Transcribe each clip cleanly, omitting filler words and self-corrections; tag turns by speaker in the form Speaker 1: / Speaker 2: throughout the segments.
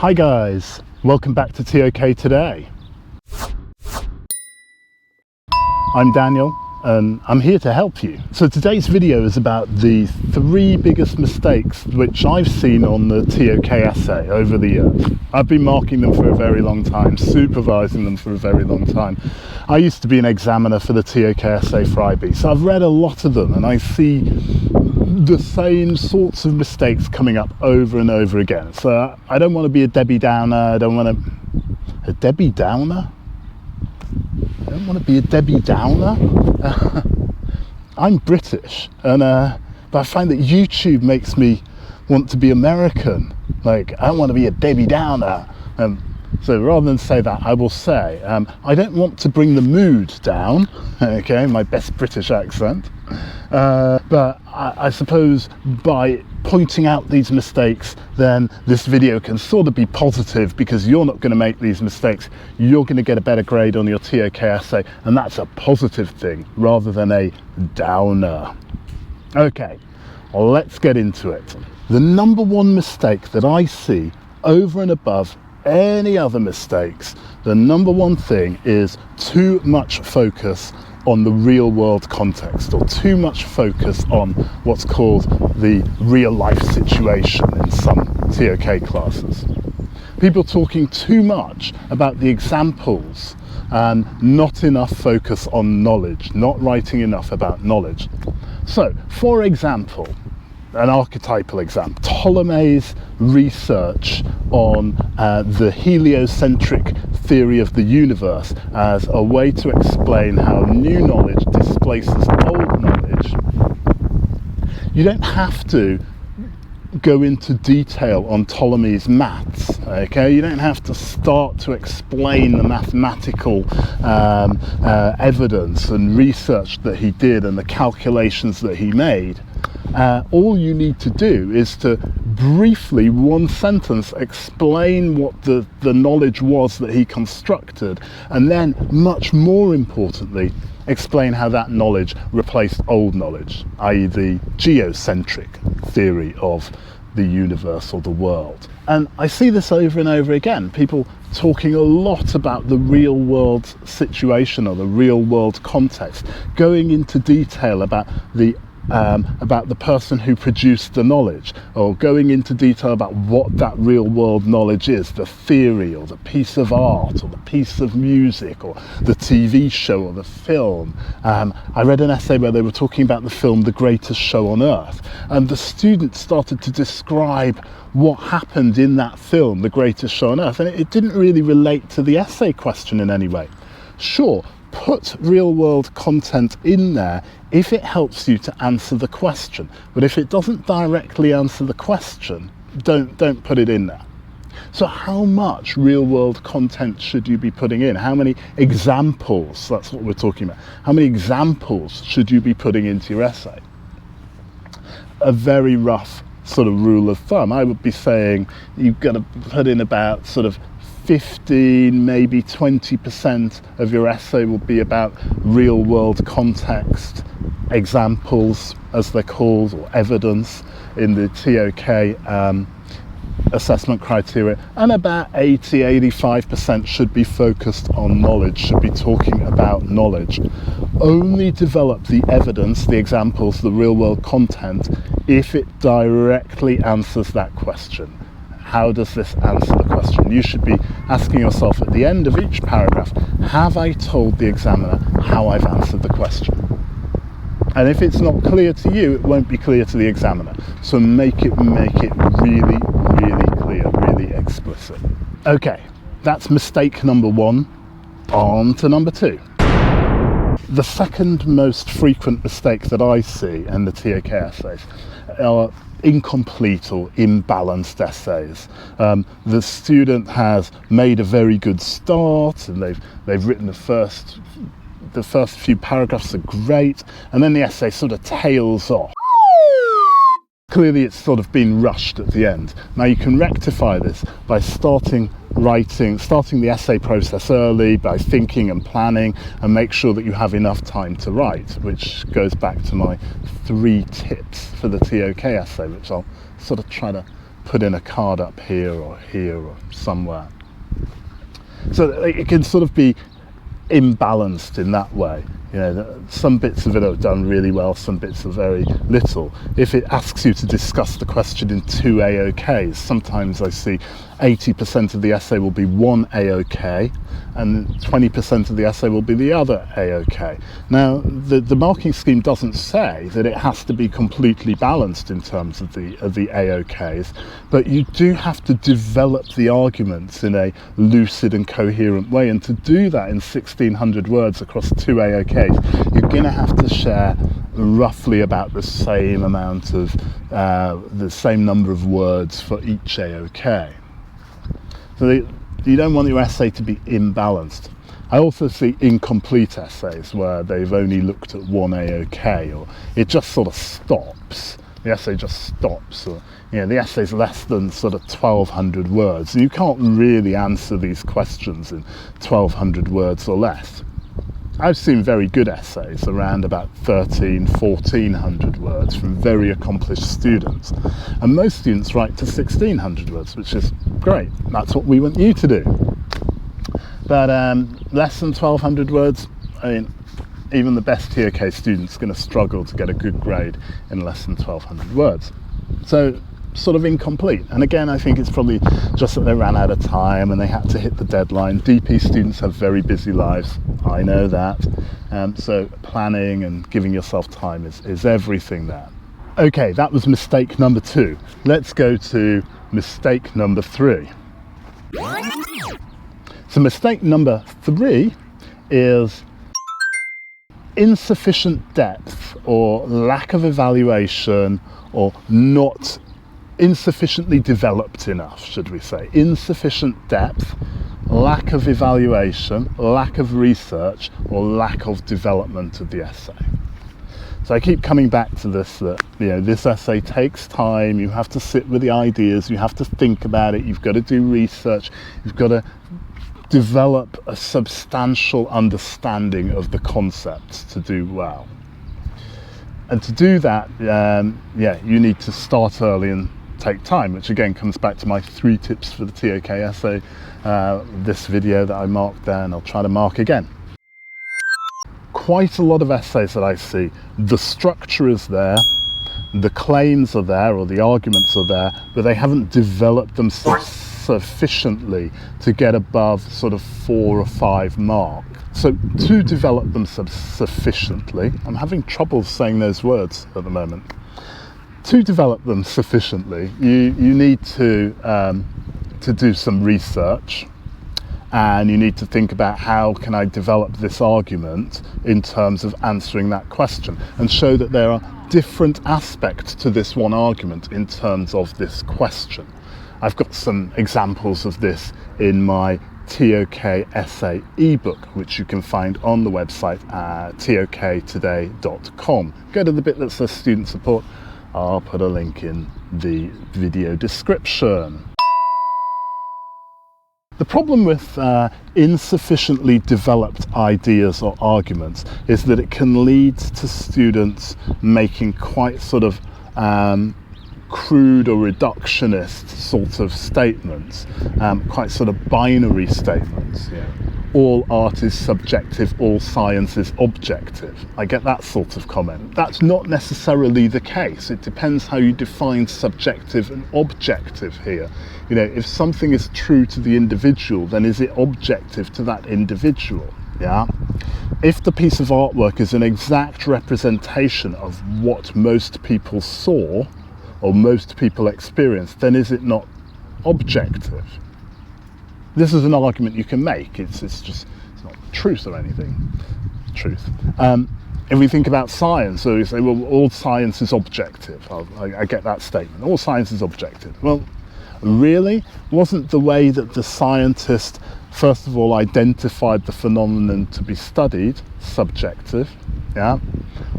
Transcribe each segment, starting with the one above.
Speaker 1: Hi guys, welcome back to ToK Today. I'm Daniel and I'm here to help you. So today's video is about the 3 biggest mistakes which I've seen on the ToK Essay over the years. I've been marking them for a very long time, supervising them for a very long time. I used to be an examiner for the ToK Essay for IB, so I've read a lot of them and I see the same sorts of mistakes coming up over and over again. So I don't want to be a Debbie Downer. I don't want to be a Debbie Downer. I'm British, and but I find that YouTube makes me want to be American. Like, I don't want to be a Debbie Downer. So rather than say that, I will say I don't want to bring the mood down. Okay, my best British accent. But I suppose by pointing out these mistakes, then this video can sort of be positive, because you're not going to make these mistakes. You're going to get a better grade on your ToK essay, and that's a positive thing rather than a downer. Okay, let's get into it. The number one mistake that I see over and above any other mistakes, the number one thing is too much focus on the real world context, or too much focus on what's called the real life situation in some ToK classes. People talking too much about the examples and not enough focus on knowledge, not writing enough about knowledge. So, for example, an archetypal example, Ptolemy's research on the heliocentric theory of the universe as a way to explain how new knowledge displaces old knowledge. You don't have to go into detail on Ptolemy's maths, okay? You don't have to start to explain the mathematical evidence and research that he did and the calculations that he made. All you need to do is to briefly, one sentence, explain what the knowledge was that he constructed, and then, much more importantly, explain how that knowledge replaced old knowledge, i.e. the geocentric theory of the universe or the world. And I see this over and over again, people talking a lot about the real world situation or the real world context, going into detail about the person who produced the knowledge, or going into detail about what that real world knowledge is, the theory or the piece of art or the piece of music or the TV show or the film. I read an essay where they were talking about the film The Greatest Show on Earth, and the students started to describe what happened in that film, The Greatest Show on Earth, and it didn't really relate to the essay question in any way. Sure, put real world content in there if it helps you to answer the question, but if it doesn't directly answer the question, don't put it in there. So how much real world content should you be putting in? How many examples, that's what we're talking about, how many examples should you be putting into your essay? A very rough sort of rule of thumb, I would be saying you've got to put in about sort of 15, maybe 20% of your essay will be about real world context, examples as they're called, or evidence in the ToK assessment criteria, and about 80-85% should be focused on knowledge, should be talking about knowledge. Only develop the evidence, the examples, the real world content if it directly answers that question. How does this answer the question? You should be asking yourself at the end of each paragraph, have I told the examiner how I've answered the question? And if it's not clear to you, it won't be clear to the examiner. So make it really, really clear, really explicit. Okay, that's mistake number 1. On to number 2. The second most frequent mistake that I see in the ToK essays are incomplete or imbalanced essays. The student has made a very good start and they've written the first few paragraphs are great, and then the essay sort of tails off. Clearly it's sort of been rushed at the end. Now you can rectify this by starting the essay process early, by thinking and planning, and make sure that you have enough time to write, which goes back to my 3 tips for the ToK essay, which I'll sort of try to put in a card up here or somewhere. So it can sort of be imbalanced in that way. You know, some bits of it are done really well, some bits are very little. If it asks you to discuss the question in 2 AOKs, sometimes I see 80% of the essay will be one AOK and 20% of the essay will be the other AOK. Now, the marking scheme doesn't say that it has to be completely balanced in terms of the AOKs, but you do have to develop the arguments in a lucid and coherent way, and to do that in 1600 words across 2 AOKs, you're going to have to share roughly about the same amount of, the same number of words for each AOK. So you don't want your essay to be imbalanced. I also see incomplete essays where they've only looked at one AOK, or it just sort of stops. The essay just stops, or the essay's less than sort of 1200 words. And you can't really answer these questions in 1200 words or less. I've seen very good essays around about 1400 words from very accomplished students, and most students write to 1600 words, which is great. That's what we want you to do. But less than 1200 words, I mean, even the best ToK student's going to struggle to get a good grade in less than 1200 words. So sort of incomplete. And again, I think it's probably just that they ran out of time and they had to hit the deadline. DP students have very busy lives, I know that. So planning and giving yourself time is everything there. Okay, that was mistake number 2. Let's go to mistake number 3. So mistake number 3 is insufficient depth, or lack of evaluation, or not insufficiently developed enough, should we say. Insufficient depth, lack of evaluation, lack of research, or lack of development of the essay. So I keep coming back to this, that this essay takes time. You have to sit with the ideas, you have to think about it, you've got to do research, you've got to develop a substantial understanding of the concepts to do well. And to do that, you need to start early and take time, which again comes back to my 3 tips for the ToK essay, this video that I marked there, and I'll try to mark again. Quite a lot of essays that I see, the structure is there, the claims are there, or the arguments are there, but they haven't developed them sufficiently to get above sort of 4 or 5 mark. So to develop them sufficiently, I'm having trouble saying those words at the moment. To develop them sufficiently, you need to do some research, and you need to think about how can I develop this argument in terms of answering that question, and show that there are different aspects to this one argument in terms of this question. I've got some examples of this in my ToK Essay ebook, which you can find on the website at toktoday.com. Go to the bit that says student support. I'll put a link in the video description. The problem with insufficiently developed ideas or arguments is that it can lead to students making quite sort of crude or reductionist sort of statements, quite sort of binary statements. All art is subjective, all science is objective. I get that sort of comment. That's not necessarily the case. It depends how you define subjective and objective here. If something is true to the individual, then is it objective to that individual? If the piece of artwork is an exact representation of what most people saw or most people experienced, then is it not objective? This is an argument you can make. It's not truth or anything. Truth. If we think about science, so we say, well, all science is objective. I get that statement. All science is objective. Well, really? Wasn't the way that the scientist, first of all, identified the phenomenon to be studied subjective?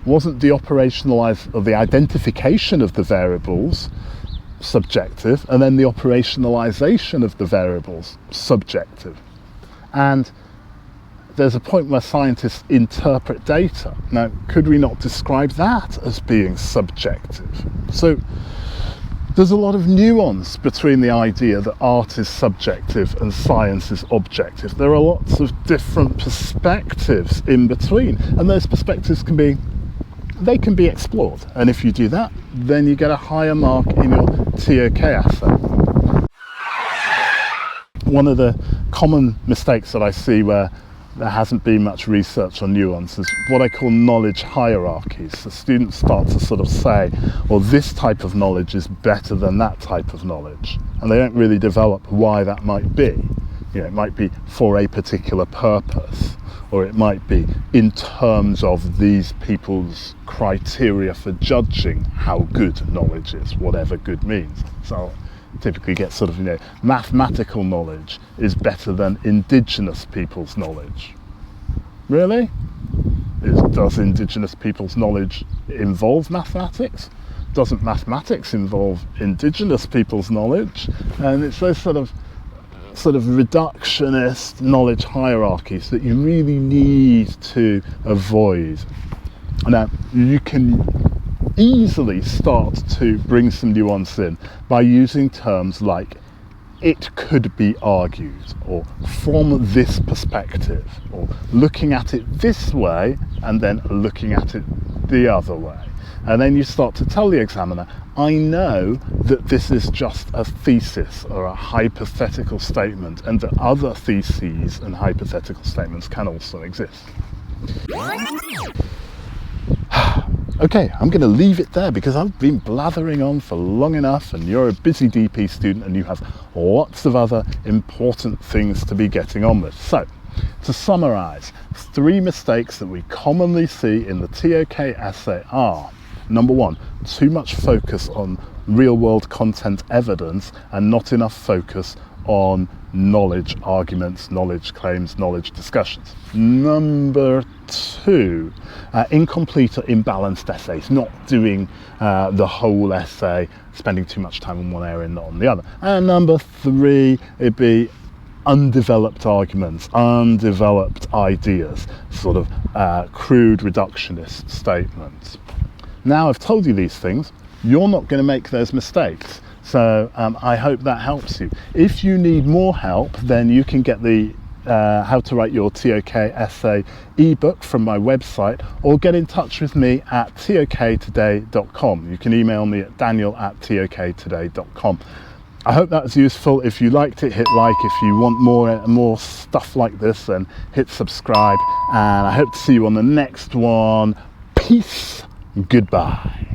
Speaker 1: Wasn't the the identification of the variables subjective, and then the operationalization of the variables subjective? And there's a point where scientists interpret data. Now, could we not describe that as being subjective? So There's a lot of nuance between the idea that art is subjective and science is objective. There are lots of different perspectives in between, and those perspectives can be explored. And if you do that, then you get a higher mark in your ToK essay. One of the common mistakes that I see where there hasn't been much research on nuance is what I call knowledge hierarchies. The students start to sort of say, well, this type of knowledge is better than that type of knowledge. And they don't really develop why that might be. You know, it might be for a particular purpose, or it might be in terms of these people's criteria for judging how good knowledge is, whatever good means. So typically get sort of, mathematical knowledge is better than indigenous people's knowledge. Really? Does indigenous people's knowledge involve mathematics? Doesn't mathematics involve indigenous people's knowledge? And it's those sort of reductionist knowledge hierarchies that you really need to avoid. Now, you can easily start to bring some nuance in by using terms like it could be argued, or from this perspective, or looking at it this way and then looking at it the other way. And then you start to tell the examiner, I know that this is just a thesis or a hypothetical statement, and that other theses and hypothetical statements can also exist. Okay, I'm going to leave it there because I've been blathering on for long enough, and you're a busy DP student and you have lots of other important things to be getting on with. So, to summarise, 3 mistakes that we commonly see in the ToK essay are: number 1, too much focus on real-world content evidence and not enough focus on knowledge arguments, knowledge claims, knowledge discussions. Number 2, incomplete or imbalanced essays, not doing the whole essay, spending too much time on one area and not on the other. And number 3, it'd be undeveloped arguments, undeveloped ideas, sort of crude reductionist statements. Now I've told you these things, you're not going to make those mistakes. So I hope that helps you. If you need more help, then you can get the How to Write Your ToK Essay ebook from my website, or get in touch with me at toktoday.com. You can email me at daniel@toktoday.com. I hope that was useful. If you liked it, hit like. If you want more stuff like this, then hit subscribe. And I hope to see you on the next one. Peace. Goodbye.